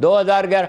2011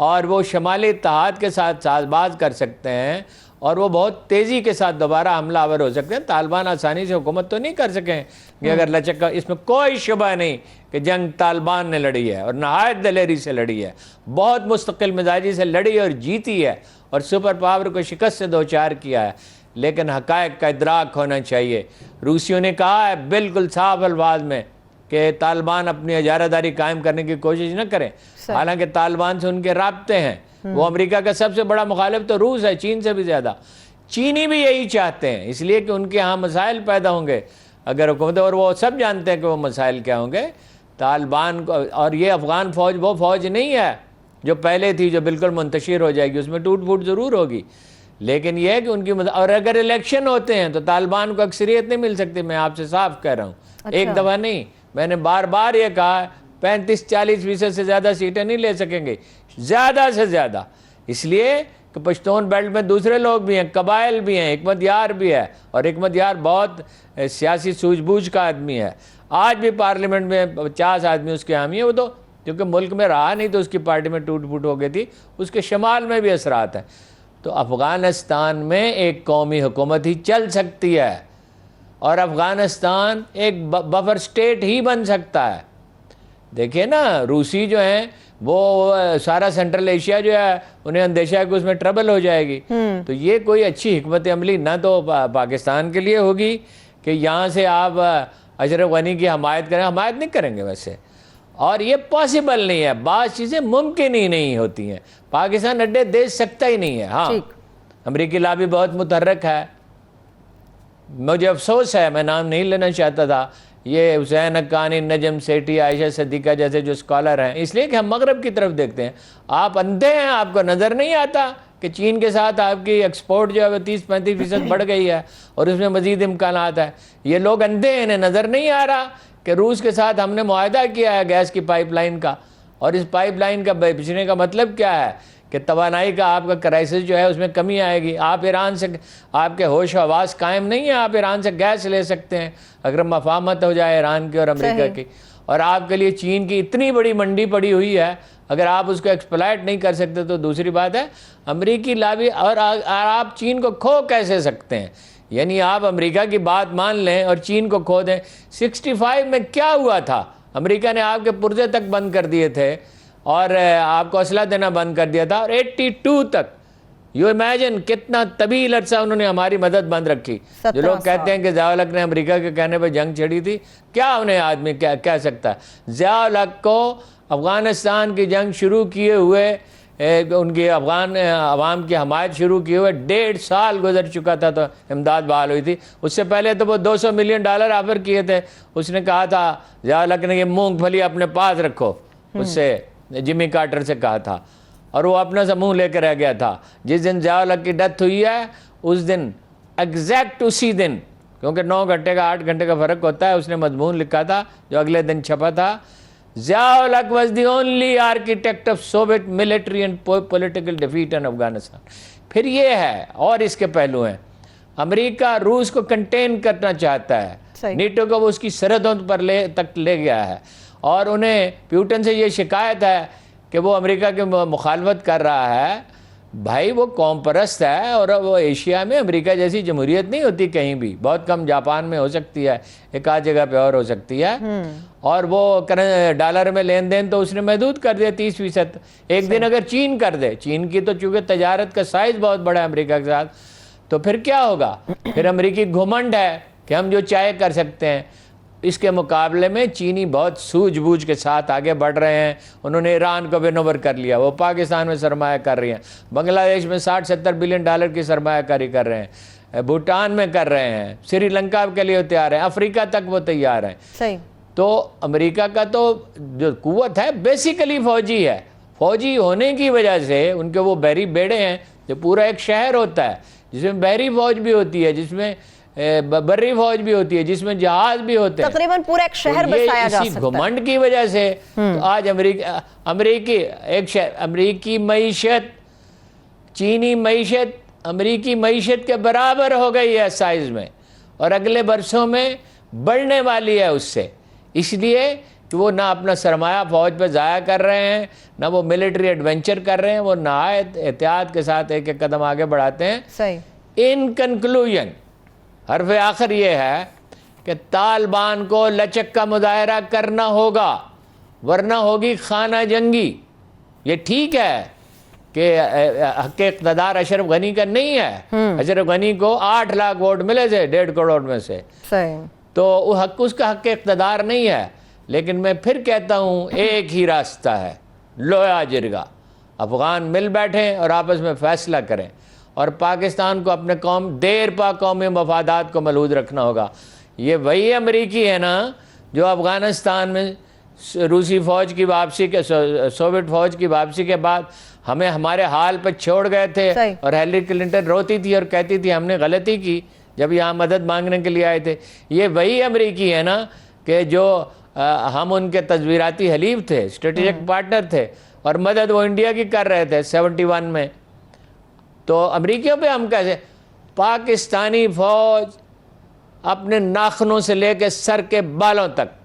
اور وہ شمالی اتحاد کے ساتھ ساز باز کر سکتے ہیں اور وہ بہت تیزی کے ساتھ دوبارہ حملہ آور ہو سکتے ہیں. طالبان آسانی سے حکومت تو نہیں کر سکیں کہ اگر لچک کا، اس میں کوئی شبہ نہیں کہ جنگ طالبان نے لڑی ہے اور نہایت دلیری سے لڑی ہے، بہت مستقل مزاجی سے لڑی اور جیتی ہے اور سپر پاور کو شکست سے دوچار کیا ہے. لیکن حقائق کا ادراک ہونا چاہیے. روسیوں نے کہا ہے بالکل صاف الفاظ میں کہ طالبان اپنی اجارہ داری قائم کرنے کی کوشش نہ کریں، حالانکہ طالبان سے ان کے رابطے ہیں. وہ امریکہ کا سب سے بڑا مخالف تو روس ہے، چین سے بھی زیادہ. چینی بھی یہی چاہتے ہیں، اس لیے کہ ان کے ہاں مسائل پیدا ہوں گے اگر حکومت، اور وہ سب جانتے ہیں کہ وہ مسائل کیا ہوں گے. طالبان کو، اور یہ افغان فوج وہ فوج نہیں ہے جو پہلے تھی جو بالکل منتشر ہو جائے گی، اس میں ٹوٹ پھوٹ ضرور ہوگی، لیکن یہ ہے کہ ان کی اور اگر الیکشن ہوتے ہیں تو طالبان کو اکثریت نہیں مل سکتی. میں آپ سے صاف کہہ رہا ہوں، ایک دفعہ نہیں، میں نے بار بار یہ کہا 35-40% سے زیادہ سیٹیں نہیں لے سکیں گے، زیادہ سے زیادہ. اس لیے کہ پشتون بیلٹ میں دوسرے لوگ بھی ہیں، قبائل بھی ہیں، حکمت یار بھی ہے، اور حکمت یار بہت سیاسی سوجھ بوجھ کا آدمی ہے. آج بھی پارلیمنٹ میں 50 آدمی اس کے حامی ہیں. وہ تو کیونکہ ملک میں رہا نہیں تو اس کی پارٹی میں ٹوٹ پھوٹ ہو گئی تھی. اس کے شمال میں بھی اثرات ہیں. تو افغانستان میں ایک قومی حکومت ہی چل سکتی ہے اور افغانستان ایک بفر سٹیٹ ہی بن سکتا ہے. دیکھیں نا، روسی جو ہیں وہ سارا سینٹرل ایشیا جو ہے انہیں اندیشہ ہے کہ اس میں ٹربل ہو جائے گی. تو یہ کوئی اچھی حکمت عملی نہ تو پاکستان کے لیے ہوگی کہ یہاں سے آپ اشرف غنی کی حمایت کریں. حمایت نہیں کریں گے ویسے، اور یہ پاسبل نہیں ہے. بعض چیزیں ممکن ہی نہیں ہوتی ہیں. پاکستان اڈے دے سکتا ہی نہیں ہے. ہاں، امریکی لابی بہت متحرک ہے. مجھے افسوس ہے، میں نام نہیں لینا چاہتا تھا، یہ حسین حقانی، نجم سیٹھی، عائشہ صدیقہ جیسے جو اسکالر ہیں، اس لیے کہ ہم مغرب کی طرف دیکھتے ہیں. آپ اندھے ہیں، آپ کو نظر نہیں آتا کہ چین کے ساتھ آپ کی ایکسپورٹ جو ہے وہ 30-35% بڑھ گئی ہے اور اس میں مزید امکانات ہیں. یہ لوگ اندھے ہیں، انہیں نظر نہیں آ رہا کہ روس کے ساتھ ہم نے معاہدہ کیا ہے گیس کی پائپ لائن کا، اور اس پائپ لائن کا بچنے کا مطلب کیا ہے کہ توانائی کا آپ کا کرائسس جو ہے اس میں کمی آئے گی. آپ ایران سے، آپ کے ہوش و حواس قائم نہیں ہیں، آپ ایران سے گیس لے سکتے ہیں اگر مفاہمت ہو جائے ایران کی اور امریکہ کی. اور آپ کے لیے چین کی اتنی بڑی منڈی پڑی ہوئی ہے، اگر آپ اس کو ایکسپلائٹ نہیں کر سکتے تو دوسری بات ہے امریکی لابی. اور آپ چین کو کھو کیسے سکتے ہیں؟ یعنی آپ امریکہ کی بات مان لیں اور چین کو کھو دیں. 65 میں کیا ہوا تھا؟ امریکہ نے آپ کے پرزے تک بند کر دیے تھے اور آپ کو اسلحہ دینا بند کر دیا تھا، اور 82 تک یو امیجن کتنا طویل عرصہ انہوں نے ہماری مدد بند رکھی. جو لوگ کہتے ہیں کہ ضیاء الحق نے امریکہ کے کہنے پہ جنگ چھڑی تھی، کیا انہیں آدمی کہہ سکتا ہے؟ ضیاء الحق کو افغانستان کی جنگ شروع کیے ہوئے، ان کی افغان عوام کی حمایت شروع کیے ہوئے 1.5 سال گزر چکا تھا تو امداد بحال ہوئی تھی. اس سے پہلے تو وہ $200 ملین آفر کیے تھے. اس نے کہا تھا ضیاء الحق نے کہ مونگ پھلی اپنے پاس رکھو، اس سے جمی کارٹر سے کہا تھا، اور وہ اپنا سا منہ لے کے رہ گیا تھا. جس دن ضیاء الحق کی ڈیتھ ہوئی ہے اس دن ایگزیکٹ اسی دن، کیونکہ 9 گھنٹے کا 8 گھنٹے کا فرق ہوتا ہے، اس نے مضمون لکھا تھا جو اگلے دن چھپا تھا. ضیاء الحق was the only architect of Soviet military and political defeat in Afghanistan. پھر یہ ہے، اور اس کے پہلو ہیں. امریکہ روس کو کنٹین کرنا چاہتا ہے، نیٹو کو وہ اس کی سرحدوں پر تک لے گیا ہے، اور انہیں پیوٹن سے یہ شکایت ہے کہ وہ امریکہ کی مخالفت کر رہا ہے. بھائی وہ قوم پرست ہے، اور وہ ایشیا میں امریکہ جیسی جمہوریت نہیں ہوتی کہیں بھی. بہت کم جاپان میں ہو سکتی ہے، ایک آدھ جگہ پہ اور ہو سکتی ہے. اور وہ ڈالر میں لین دین تو اس نے محدود کر دیا 30%. ایک دن اگر چین کر دے، چین کی تو چونکہ تجارت کا سائز بہت بڑا ہے امریکہ کے ساتھ، تو پھر کیا ہوگا؟ پھر امریکی گھمنڈ ہے کہ ہم جو چاہے کر سکتے ہیں. اس کے مقابلے میں چینی بہت سوجھ بوجھ کے ساتھ آگے بڑھ رہے ہیں. انہوں نے ایران کو ون اوور کر لیا، وہ پاکستان میں سرمایہ کر رہی ہیں، بنگلہ دیش میں $60-70 بلین کی سرمایہ کاری کر رہے ہیں، بھوٹان میں کر رہے ہیں، سری لنکا کے لیے تیار ہیں، افریقہ تک وہ تیار ہیں. صحیح. تو امریکہ کا تو جو قوت ہے بیسیکلی فوجی ہے. فوجی ہونے کی وجہ سے ان کے وہ بحری بیڑے ہیں، جو پورا ایک شہر ہوتا ہے جس میں بحری فوج بھی ہوتی ہے، جس میں بری فوج بھی ہوتی ہے، جس میں جہاز بھی ہوتے ہیں، تقریباً پورا ایک شہر بسایا جا سکتا ہے. اسی گھمنڈ کی وجہ سے آج امریکی معیشت، چینی معیشت امریکی معیشت کے برابر ہو گئی ہے سائز میں، اور اگلے برسوں میں بڑھنے والی ہے اس سے. اس لیے کہ وہ نہ اپنا سرمایہ فوج پہ ضائع کر رہے ہیں، نہ وہ ملٹری ایڈونچر کر رہے ہیں، وہ نہایت احتیاط کے ساتھ ایک ایک قدم آگے بڑھاتے ہیں. صحیح. ان کنکلوژن حرف آخر یہ ہے کہ طالبان کو لچک کا مظاہرہ کرنا ہوگا ورنہ ہوگی خانہ جنگی. یہ ٹھیک ہے کہ حق اقتدار اشرف غنی کا نہیں ہے. اشرف غنی کو 8 لاکھ ووٹ ملے تھے 1.5 کروڑ میں سے، صحیح. تو وہ اس کا حق اقتدار نہیں ہے. لیکن میں پھر کہتا ہوں ایک ہی راستہ ہے، لویا جرگا. افغان مل بیٹھیں اور آپس میں فیصلہ کریں، اور پاکستان کو اپنے دیر پا قومی مفادات کو ملحوظ رکھنا ہوگا. یہ وہی امریکی ہے نا جو افغانستان میں روسی فوج کی واپسی کے سوویٹ فوج کی واپسی کے بعد ہمیں ہمارے حال پہ چھوڑ گئے تھے، اور ہیلری کلنٹن روتی تھی اور کہتی تھی ہم نے غلطی کی جب یہاں مدد مانگنے کے لیے آئے تھے. یہ وہی امریکی ہے نا کہ جو ہم ان کے تزویراتی حلیف تھے، اسٹریٹجک پارٹنر تھے، اور مدد وہ انڈیا کی کر رہے تھے 71 میں. تو امریکیوں پہ ہم کیسے؟ پاکستانی فوج اپنے ناخنوں سے لے کے سر کے بالوں تک